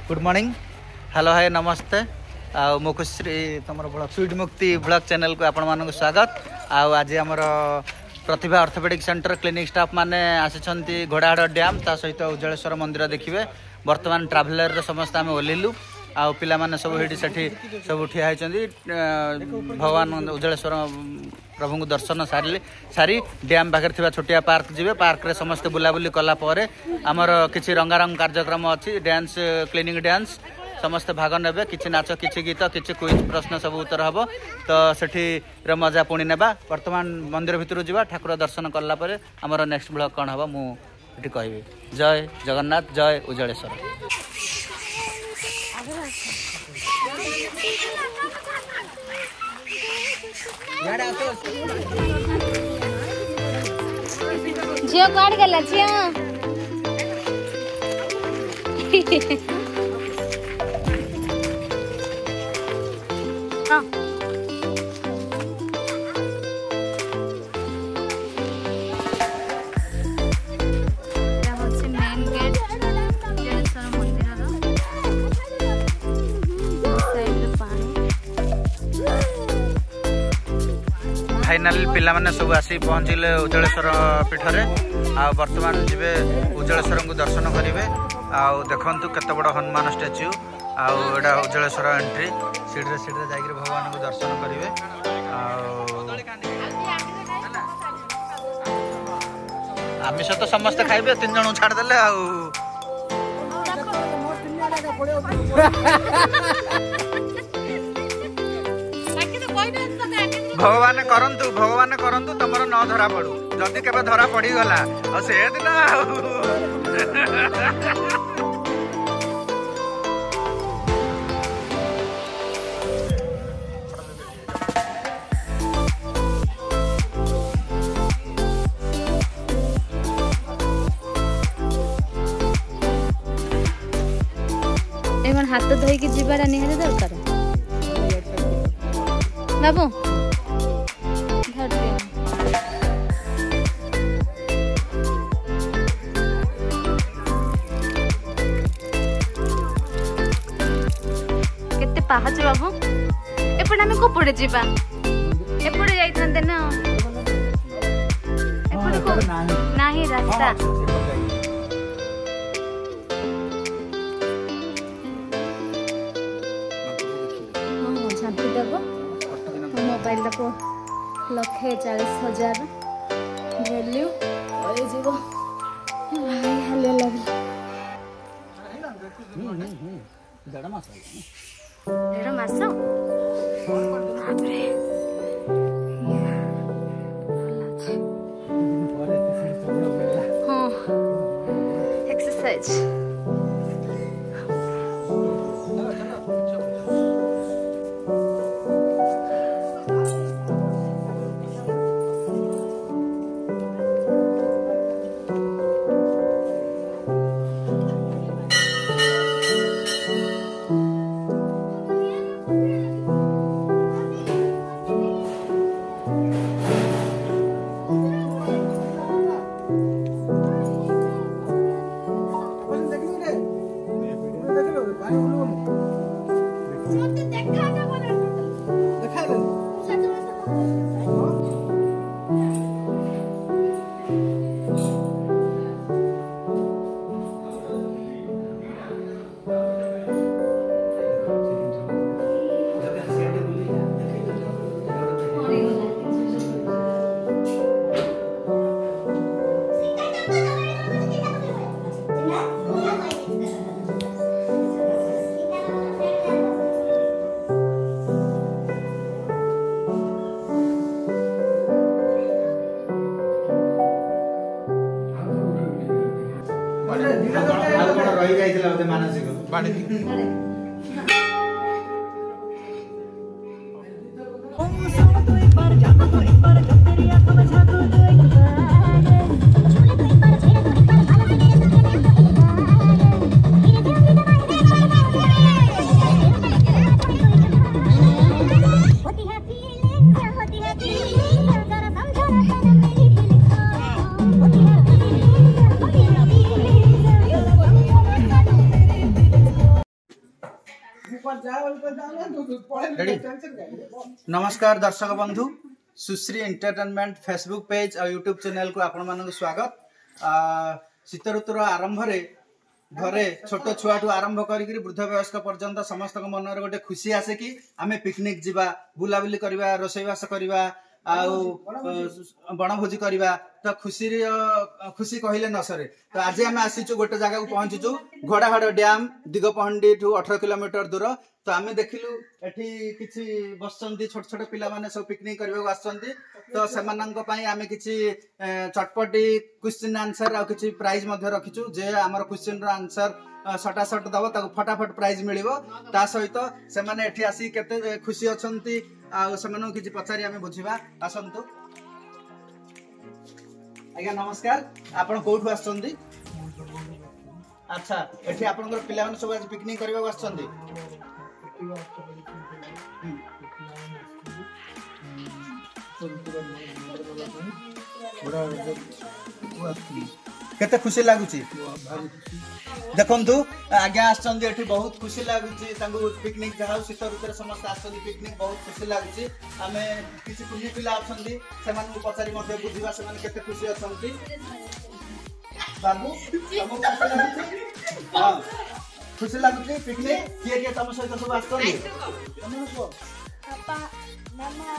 Good morning hello hi नमस्ते मो खुशी तुम ब्लॉग स्वीट मुक्ति ब्लॉग चैनल को आपण मानक स्वागत। आज आमर प्रतिभा ऑर्थोपेडिक सेंटर क्लिनिक स्टाफ माने आसी घोड़ाहाड़ डैम ता सहित उज्जलेश्वर मंदिर देखिए। वर्तमान ट्राभेलर समस्त आम ओल्लू आउ पिला माने सब हेडी सेठी सब ठिया होइचंदी भगवान उज्जलेश्वर प्रभु को दर्शन सारी डैम पाखे थिबा छोटिया पार्क जीवे। पार्क रे समस्त बुलाबुली कला परे आमर किछि रंगारंग कार्यक्रम अछि डांस क्लिनिक डांस समस्त भाग नेबे किछि नाच किछि गीत किछि क्विज प्रश्न सब उत्तर हबो तो सेठी रे मजा पुणी नेबा। वर्तमान मंदिर भितर जीवा ठाकुर दर्शन कला परे आमर नेक्स्ट ब्लॉग कोन हबो मु एठी कहबी। जय जगन्नाथ जय उज्जलेश्वर। झियो काट गला झियो फाइनाल पिला माने सब आसी पहुँचले उज्जलेश्वर पीठ रे आ वर्तमान जीवे उज्जलेश्वर को दर्शन करेंगे। आउ देखंतु केते बड़ हनुमान स्टैच्यू आउ एडा उज्जलेश्वर एंट्री सीढ़ी जाकर भगवान को दर्शन करेंगे। आमिष तो समस्त खाइबे 3 जन छाड़ देले भगवान करंतु तमर न धरा पड़ू जदि केबे धरा पड़ी गला और से दिन एमन हाथ धोई के जीवारा निहारे दरकार बाबू केते पाहाच बाबू एपटे आम कोपड़े जीवा एपटे जाइथांते ना एपटे को नाही रास्ता मोबाइल को 1,40,000 वैल्यू भाई हाले लगे 1.5 मास एक्सरसाइज रही जाइए मानसिक नमस्कार दर्शक बंधु सुश्री एंटरटेनमेंट फेसबुक पेज और यूट्यूब चैनल को आपण मानक स्वागत। शीत ऋतुर आरंभ रे घरे छोट छुआ ठू आरंभ करी वृद्ध वयस्क पर्यंत समस्त मन में गोटे खुशी आसे कि आमे पिकनिक जीवा बुलाबुली करवा रोसईवास करवा बनभोजी करवा तो खुशी कहले न सरे। तो आज आम आसीचु गोटे जगह को पहुंचीचु घोड़ाहाड़ डैम दिगपहंडी ठू 18 किलोमीटर दूर। तो आम देखिलु एठी किछि बसचंती छोट छोट पिला माने सब पिकनिक करबा आछंती। तो सेमानंक पई आमे किछि चटपटी क्वेश्चन आंसर आ किछि प्राइज मध्ये रखिचु जे हमर क्वेश्चन रो आंसर सटासट दबो ताको फटाफट प्राइज मिलिबो। ता सहित से माने एठी आसी केते खुशी अछंती आ सेमानन किछि पचारी आमे बुझिबा आसंतु। आज्ञा नमस्कार आपण कोठु आछंती? अच्छा एठी आपनकर पिला माने सब आज पिकनिक करबा आछंती। केते खुशी लागुची देखंतु आज्ञा आछंती एठी बहुत खुशी लागुची तांगु पिकनिक जाऊ शीत ऋतुरे समस्त आछंती पिकनिक बहुत खुशी लागुची। आमे किछि कुनी पिला आछंती सेमान को पचारी मध्ये बुझिबा सेमान केते खुशी आछंती। बाबू तमो खुशी लागुची? हां खुशी लागुची पिकनिक किए किए तम सहित सब आछंती? तमो को पापा मामा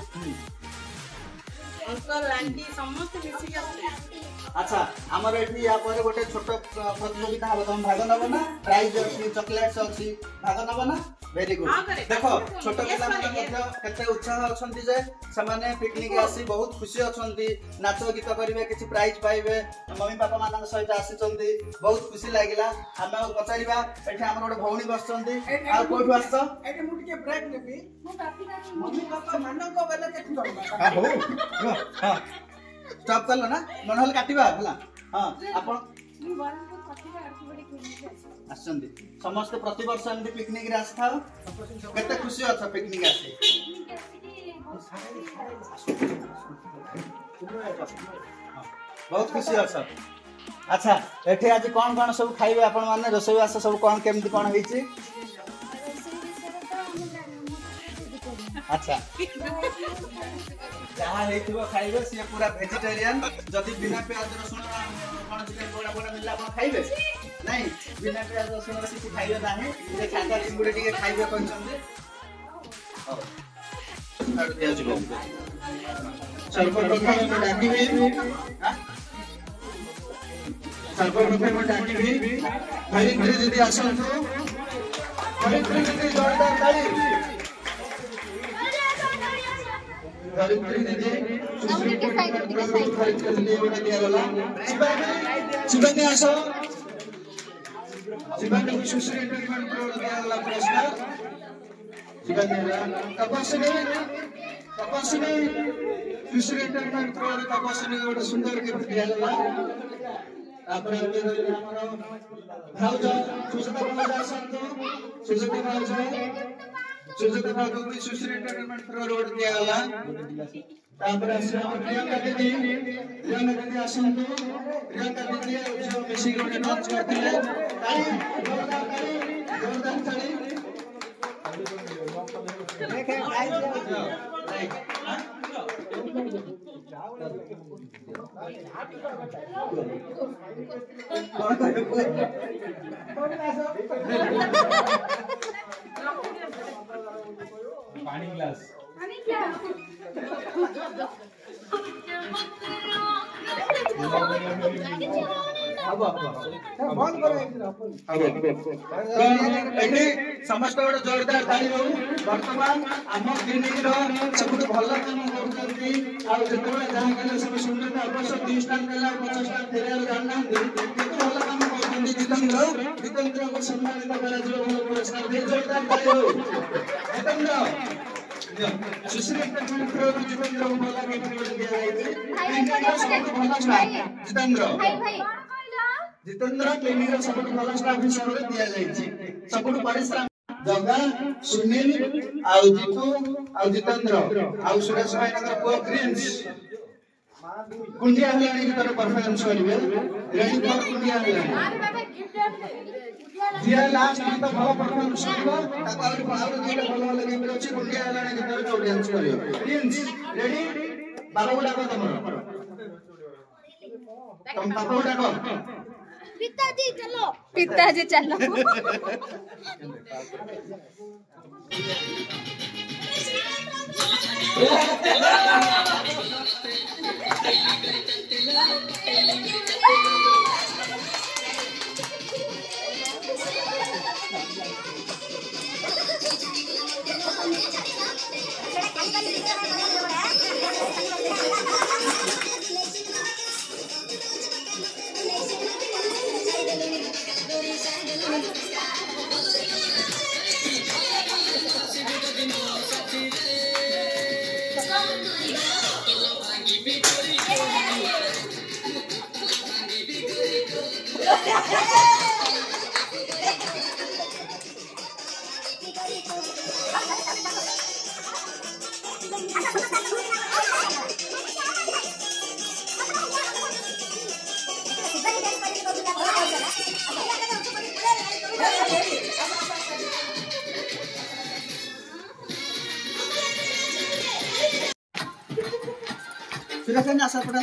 अंकल आंटी समस्त मिसी आछंती। अच्छा हमर एठी या पर गोटे छोट प्रतियोगिता हबो तुम भाग नबो ना प्राइज अछि चॉकलेट्स अछि भाग नबो ना वेरी गुड। देखो छोट पिला माने मध्ये केते उत्साह अछंती जे समाने पिकनिक आसी बहुत खुशी अछंती नाच गीत करिवे किछि प्राइज पाइबे मम्मी पापा मानन सहित आसी चंती बहुत खुशी लागिला। हम पचारिबा एठी हमर गोटे भौणी बसचंती आ कोठु आछो एठी मु टिके ब्रेक नेबी मु मम्मी पापा मानन को बेले केठी करबा हां हो हां स्टॉप कर लो ना मन हल काटिबा हला। हां आपण मु बरमपुर पतिका अर्थबडी पिकनिक आछंती समस्त प्रति वर्ष एंती पिकनिक रे आस थाओ केते खुशी अछ पिकनिक आसी बहुत खुशी अछ। अच्छा एठी आज कोन कोन सब खाइबे आपण माने रसोईवास सब कोन केमती कोन होईची? अच्छा जहाँ हेतिबो खाइबे से पूरा वेजिटेरियन जदी बिना प्याज रसुन कोन चिकन बड़ा बड़ा मिलला कोन खाइबे नहीं बिना प्याज रसुन रे किछि खाइबे नाही जे खाता चिंगुडी टिके खाइबे कोनचंदी और दिया जिवो सर्व प्रथम में डाकिबे सर्व प्रथम में डाकिबे हरिंद्र दीदी आसंतु हरिंद्र दीदी जोरदार ताली हरिंद्र दीदी सुश्री के हरिंद्र दीदी बना दिया वाला शिवानी आसो शिवानी को सुश्री एंटरटेनमेंट को दिया वाला पुरस्कार शिवानी तपस्वी सुश्री एंटरटेनमेंट को तपस्वी को सुंदर गिफ्ट दिया वाला तापर हमर भाउज सुजता भाउज आसंतो सुजता भाउज सुजता भाउज को सुश्री एंटरटेनमेंट को रोड दिया वाला तापर प्रियंका दीदी आसंतो प्रियंका दीदी जो मिसी को नाच करते हैं जोरदार ताली देखे पानी ग्लास समस्त गोटे जोरदार ताली हो। वर्तमान आम क्लिनिक सब भल काम कर जहाँ कले सब सुंदरता अवश्य 30 टाइम कला 50 टाइम फेरिया जानना भल काम कर जितेंद्र को सम्मानित कर पुरस्कार दे जोरदार ताली हो। जितेंद्र सुश्री एंटरटेनमेंट को जितेंद्र को भल गिफ्ट दिया जाए जितेंद्र जितेंद्र क्लिनिक सब भल स्टाफ हिसाब से दिया जाए सब परिश्रम जगा सुनील आउ जीतू आउ जितेंद्र आउ सुरेश भाई नगर को प्रिंस कुंडिया हलाणी गीत परफॉर्मेंस करिवे रेडी फॉर कुंडिया हलाणी जिया लास्ट गीत भल परफॉर्मेंस करिवो ताको आउरी गीत भल भल गीत अछि कुंडिया हलाणी गीत जो डांस करियो प्रिंस रेडी बाबा गुडा को तुम बाबा गुडा को पिताजी चलो sudah kan asal pernah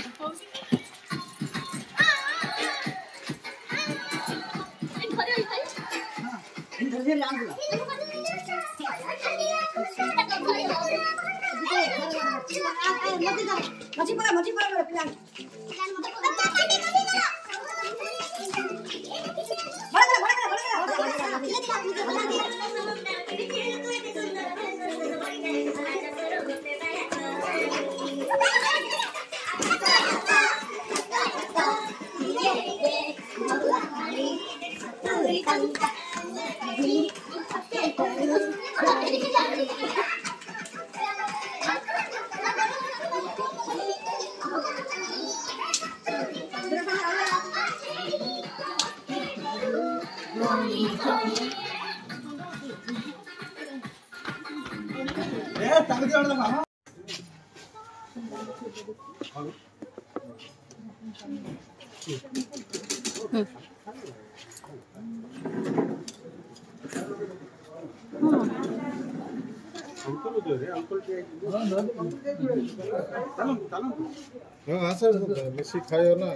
मिसी खायो ना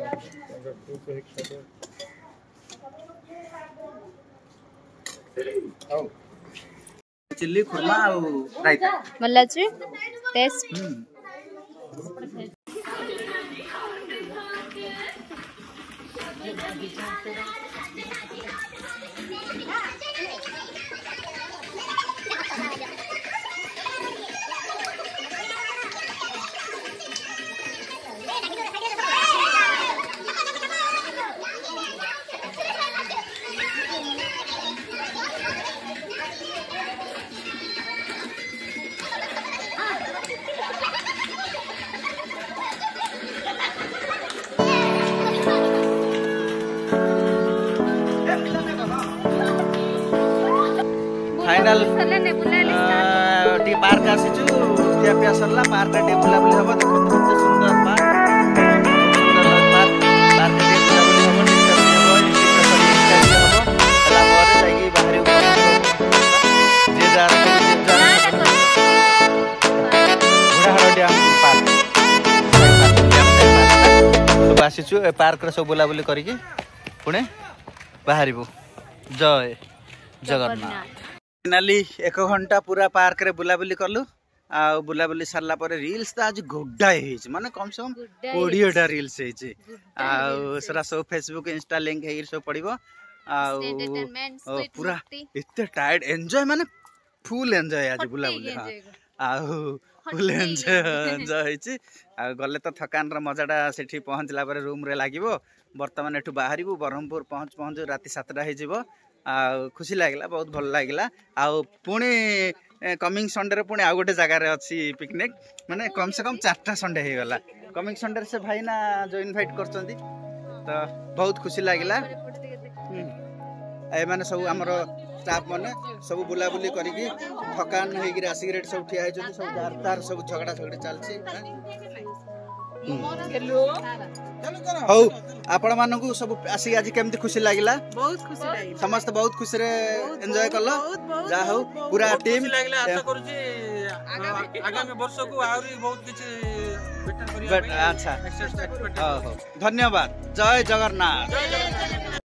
चिल्ली खुरमा और रायता भल अच्छे टेस्ट फाइनल टी पार्क आसीचु टिया पिया सरला पार्क टे बुला बुली हबो देखो केते सुंदर पार्क पार्क टे बुला बुली हबो निकल हबो हला मोरे जाई बाहरी जे जार बुढ़ाहर डैम पार्क सब आसीचु ए पार्क रे सब बुला बुली करिकि पुणे बाहरिबो जय जगन्नाथ फाइनाली 1 घंटा पूरा पार्क रे बुलाबुली करलु आ बुलाबुली सरला पर रील्स तो आज गुड्डाए हेज माने कम से कम 20टा रील्स हेज आ सरा सब फेसबुक इंस्टा लिंक हे सब पड़िबो आ पूरा इत्ते टायर्ड एन्जॉय माने फुल एन्जॉय आज बुलाबुली हां आ फुल एन्जॉय हेची आ गले तो थकान र मजाटा सेठी पहुंचला पर रूम रे लागिबो वर्तमान एठु बाहरिबो ब्रह्मपुर पहुंच राति 7टा हे जिवो आ खुशी लागला बहुत भल लागला आ पुणी कमिंग संडे रे पुणी आ गोटे जगह रे अछि पिकनिक माने कम से कम 4टा संडे हे गला कमिंग संडे से भाई ना जो इनवाइट करचंदी तो बहुत खुशी लागला ए माने सब हमरो स्टाफ माने सब बुला बुली करिकि थकान होई गिर आसी रेट सब ठिया है सब जार तार सब झगड़ा झगड़ी चलछि ହଉ ଆପଣ ମାନଙ୍କୁ ସବୁ ଆସିକି ଆଜି କେମିତି ଖୁସି ଲାଗିଲା? बहुत खुशी लगी ସମସ୍ତେ ବହୁତ ଖୁସିରେ ଏନ୍ଜୟ କଲ ଯାହା ହଉ ପୁରା ଟିମ୍ ଲାଗିଲା ଆଶା କରୁଛି ଆଗାମୀ ବର୍ଷକୁ ଆହୁରି ବହୁତ କିଛି ବେଟର କରିବା ପାଇଁ ଆଚ୍ଛା expect ହଉ ଧନ୍ୟବାଦ ଜୟ ଜଗନ୍ନାଥ।